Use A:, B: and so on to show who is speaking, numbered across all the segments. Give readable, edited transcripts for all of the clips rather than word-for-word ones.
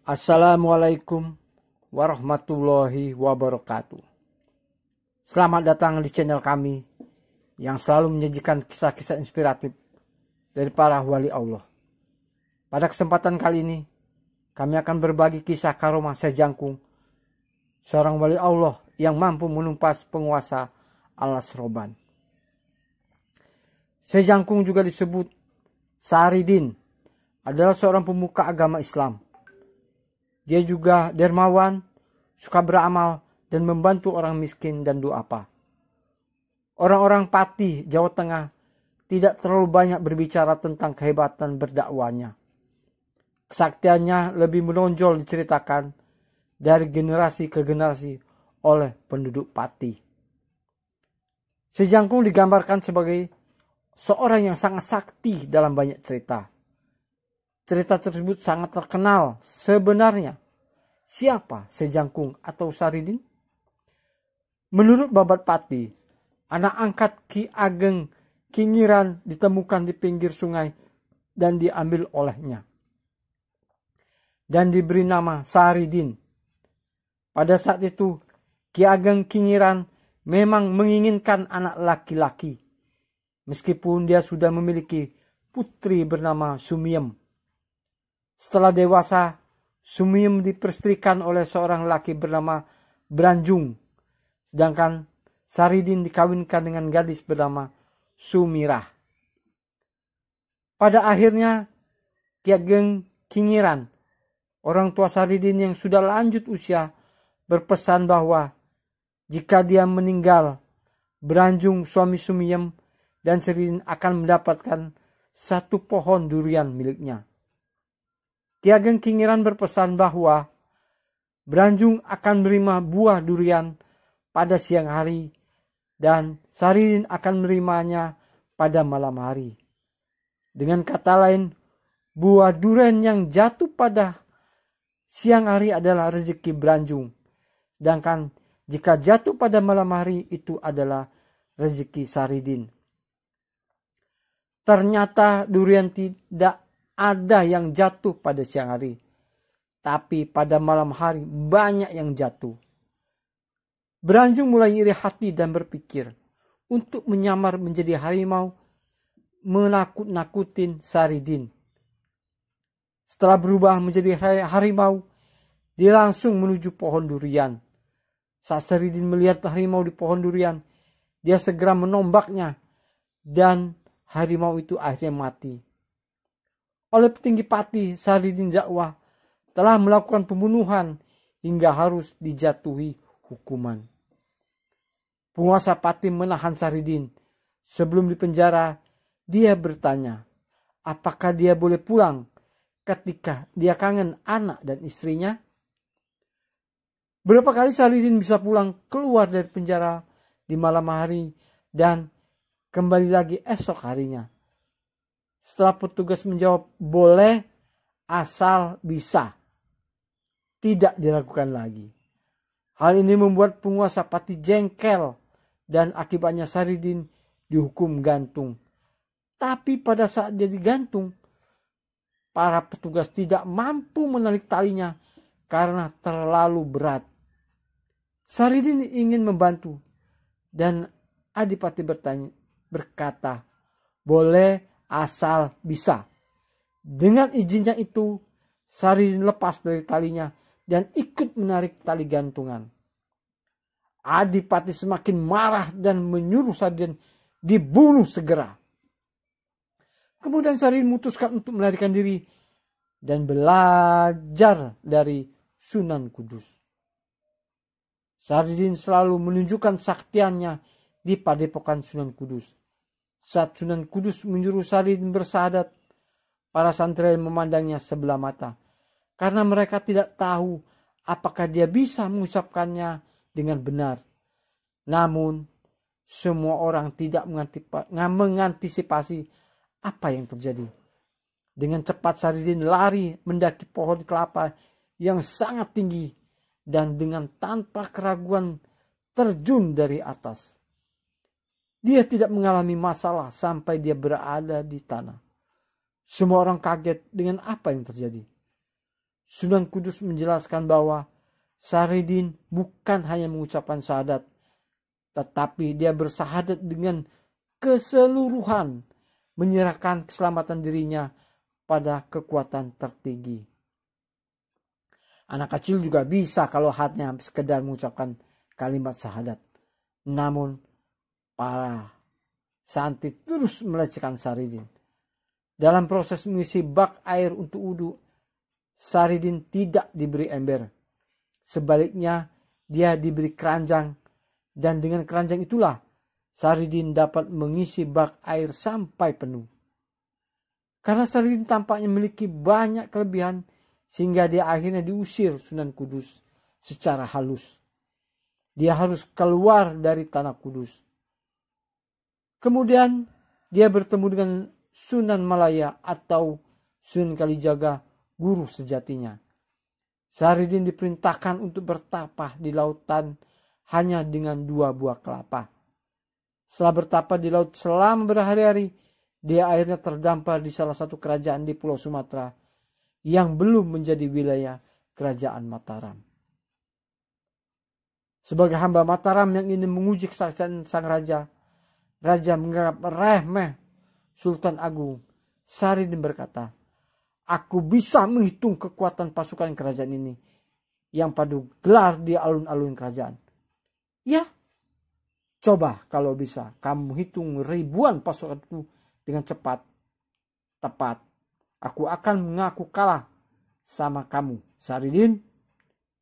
A: Assalamualaikum warahmatullahi wabarakatuh. Selamat datang di channel kami yang selalu menyajikan kisah-kisah inspiratif dari para wali Allah. Pada kesempatan kali ini, kami akan berbagi kisah karomah Syekh Jangkung, seorang wali Allah yang mampu menumpas penguasa alas roban. Syekh Jangkung juga disebut Sahridin, adalah seorang pemuka agama Islam. Dia juga dermawan, suka beramal, dan membantu orang miskin dan duafa. Orang-orang Pati, Jawa Tengah, tidak terlalu banyak berbicara tentang kehebatan berdakwahnya. Kesaktiannya lebih menonjol diceritakan dari generasi ke generasi oleh penduduk Pati. Syekh Jangkung digambarkan sebagai seorang yang sangat sakti dalam banyak cerita. Cerita tersebut sangat terkenal. Sebenarnya, siapa Syekh Jangkung atau Sahridin? Menurut Babat Pati, anak angkat Ki Ageng Kingiran ditemukan di pinggir sungai dan diambil olehnya, dan diberi nama Sahridin. Pada saat itu, Ki Ageng Kingiran memang menginginkan anak laki-laki, meskipun dia sudah memiliki putri bernama Sumiem. Setelah dewasa, Sumiem dipersterikan oleh seorang laki bernama Branjung, sedangkan Sahridin dikawinkan dengan gadis bernama Sumirah. Pada akhirnya, Ki Ageng Kingiran, orang tua Sahridin yang sudah lanjut usia, berpesan bahwa jika dia meninggal, Branjung suami Sumiem dan Sahridin akan mendapatkan satu pohon durian miliknya. Ki Ageng Kingiran berpesan bahwa Branjung akan menerima buah durian pada siang hari dan Sahridin akan menerimanya pada malam hari. Dengan kata lain, buah durian yang jatuh pada siang hari adalah rezeki Branjung, sedangkan jika jatuh pada malam hari itu adalah rezeki Sahridin. Ternyata durian tidak ada yang jatuh pada siang hari, tapi pada malam hari banyak yang jatuh. Branjung mulai iri hati dan berpikir untuk menyamar menjadi harimau, menakut-nakutin Sahridin. Setelah berubah menjadi harimau, dia langsung menuju pohon durian. Saat Sahridin melihat harimau di pohon durian, dia segera menombaknya dan harimau itu akhirnya mati. Oleh petinggi Pati, Sahridin dakwah telah melakukan pembunuhan hingga harus dijatuhi hukuman. Penguasa Pati menahan Sahridin. Sebelum dipenjara, dia bertanya, apakah dia boleh pulang ketika dia kangen anak dan istrinya? Berapa kali Sahridin bisa pulang keluar dari penjara di malam hari dan kembali lagi esok harinya. Setelah petugas menjawab boleh asal bisa, tidak diragukan lagi. Hal ini membuat penguasa Pati jengkel dan akibatnya Sahridin dihukum gantung. Tapi pada saat dia digantung, para petugas tidak mampu menarik talinya karena terlalu berat. Sahridin ingin membantu dan Adipati berkata, boleh asal bisa. Dengan izinnya itu, Sahridin lepas dari talinya dan ikut menarik tali gantungan. Adipati semakin marah dan menyuruh Sahridin dibunuh segera. Kemudian Sahridin memutuskan untuk melarikan diri dan belajar dari Sunan Kudus. Sahridin selalu menunjukkan saktiannya di padepokan Sunan Kudus. Saat Sunan Kudus menyuruh Sahridin bersahadat, para santri memandangnya sebelah mata karena mereka tidak tahu apakah dia bisa mengucapkannya dengan benar. Namun, semua orang tidak mengantisipasi apa yang terjadi. Dengan cepat Sahridin lari mendaki pohon kelapa yang sangat tinggi dan dengan tanpa keraguan terjun dari atas. Dia tidak mengalami masalah sampai dia berada di tanah. Semua orang kaget dengan apa yang terjadi. Sunan Kudus menjelaskan bahwa Saridin bukan hanya mengucapkan syahadat, tetapi dia bersahadat dengan keseluruhan, menyerahkan keselamatan dirinya pada kekuatan tertinggi. Anak kecil juga bisa kalau hatinya sekedar mengucapkan kalimat syahadat. Namun para santri terus melecehkan Saridin. Dalam proses mengisi bak air untuk wudhu, Saridin tidak diberi ember. Sebaliknya, dia diberi keranjang, dan dengan keranjang itulah Saridin dapat mengisi bak air sampai penuh. Karena Saridin tampaknya memiliki banyak kelebihan, sehingga dia akhirnya diusir Sunan Kudus secara halus. Dia harus keluar dari tanah Kudus. Kemudian dia bertemu dengan Sunan Malaya atau Sunan Kalijaga, guru sejatinya. Saridin diperintahkan untuk bertapa di lautan hanya dengan 2 buah kelapa. Setelah bertapa di laut selama berhari-hari, dia akhirnya terdampar di salah satu kerajaan di Pulau Sumatera yang belum menjadi wilayah kerajaan Mataram. Sebagai hamba Mataram yang ingin menguji kesaksian sang raja, raja menganggap remeh Sultan Agung. Saridin berkata, "Aku bisa menghitung kekuatan pasukan kerajaan ini yang padu gelar di alun-alun kerajaan." "Ya, coba kalau bisa kamu hitung ribuan pasukanku dengan cepat, tepat. Aku akan mengaku kalah sama kamu, Saridin,"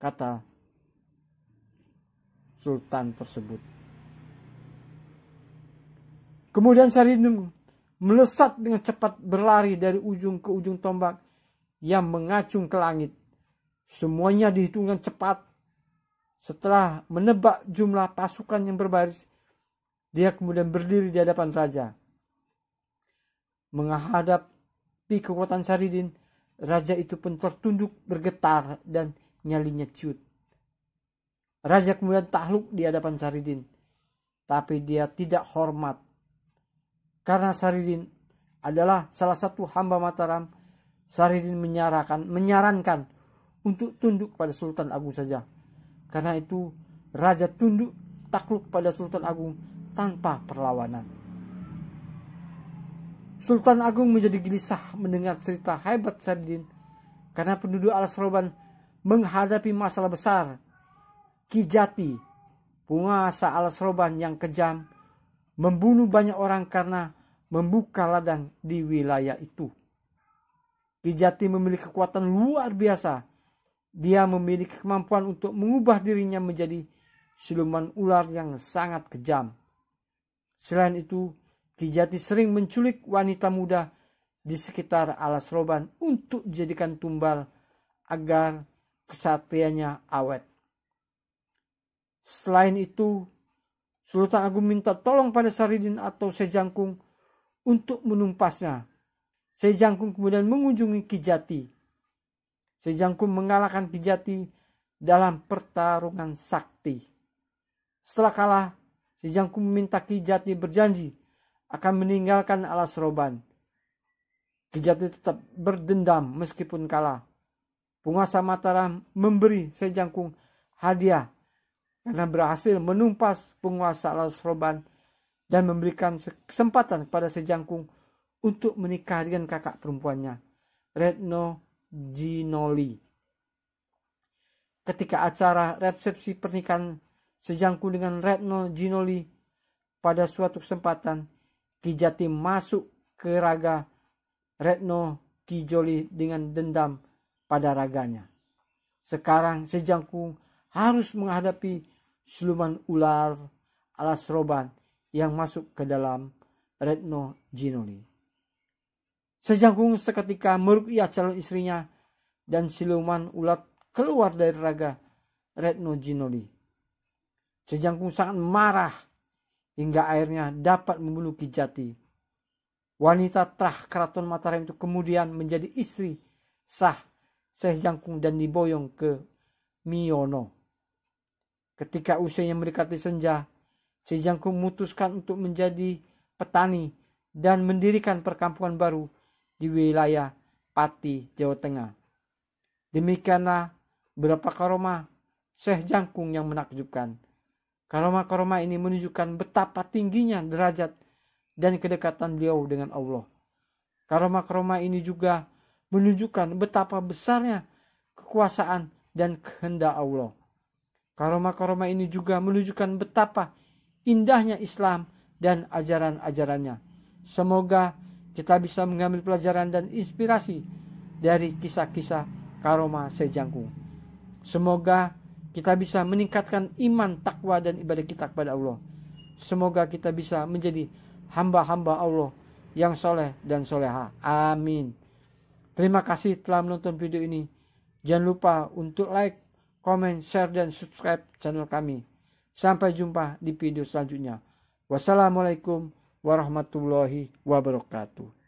A: kata Sultan tersebut. Kemudian Saridin melesat dengan cepat berlari dari ujung ke ujung tombak yang mengacung ke langit. Semuanya dihitungkan cepat. Setelah menebak jumlah pasukan yang berbaris, dia kemudian berdiri di hadapan raja. Menghadapi kekuatan Saridin, raja itu pun tertunduk bergetar dan nyalinya ciut. Raja kemudian takluk di hadapan Saridin, tapi dia tidak hormat. Karena Saridin adalah salah satu hamba Mataram, Saridin menyarankan untuk tunduk pada Sultan Agung saja. Karena itu, raja tunduk takluk pada Sultan Agung tanpa perlawanan. Sultan Agung menjadi gelisah mendengar cerita hebat Saridin, karena penduduk Alas Roban menghadapi masalah besar. Ki Jati, penguasa Alas Roban yang kejam, membunuh banyak orang karena membuka ladang di wilayah itu. Ki Jati memiliki kekuatan luar biasa. Dia memiliki kemampuan untuk mengubah dirinya menjadi siluman ular yang sangat kejam. Selain itu, Ki Jati sering menculik wanita muda di sekitar Alas Roban untuk dijadikan tumbal agar kesatrianya awet. Selain itu, Sultan Agung minta tolong pada Saridin atau Sejangkung untuk menumpasnya. Sejangkung kemudian mengunjungi Ki Jati. Sejangkung mengalahkan Ki Jati dalam pertarungan sakti. Setelah kalah, Sejangkung meminta Ki Jati berjanji akan meninggalkan Alas Roban. Ki Jati tetap berdendam meskipun kalah. Penguasa Mataram memberi Sejangkung hadiah karena berhasil menumpas penguasa Alas Roban dan memberikan kesempatan kepada Sejangkung untuk menikah dengan kakak perempuannya, Retno Jinoli. Ketika acara resepsi pernikahan Sejangkung dengan Retno Jinoli, pada suatu kesempatan Ki Jati masuk ke raga Retno Kijoli dengan dendam pada raganya. Sekarang Sejangkung harus menghadapi siluman ular Alas Roban yang masuk ke dalam Retno Jinoli. Sejangkung seketika meruqyah calon istrinya dan siluman ular keluar dari raga Retno Jinoli. Sejangkung sangat marah hingga akhirnya dapat membunuh Ki Jati. Wanita terah keraton Mataram itu kemudian menjadi istri sah Sejangkung dan diboyong ke Miono. Ketika usianya mendekati senja, Sejangkung memutuskan untuk menjadi petani dan mendirikan perkampungan baru di wilayah Pati, Jawa Tengah. Demikianlah beberapa karomah Syekh Jangkung yang menakjubkan. Karomah-karomah ini menunjukkan betapa tingginya derajat dan kedekatan beliau dengan Allah. Karomah-karomah ini juga menunjukkan betapa besarnya kekuasaan dan kehendak Allah. Karomah-karomah ini juga menunjukkan betapa indahnya Islam dan ajaran-ajarannya. Semoga kita bisa mengambil pelajaran dan inspirasi dari kisah-kisah karomah Syekh Jangkung. Semoga kita bisa meningkatkan iman, takwa, dan ibadah kita kepada Allah. Semoga kita bisa menjadi hamba-hamba Allah yang soleh dan soleha. Amin. Terima kasih telah menonton video ini. Jangan lupa untuk like, komen, share, dan subscribe channel kami. Sampai jumpa di video selanjutnya. Wassalamualaikum warahmatullahi wabarakatuh.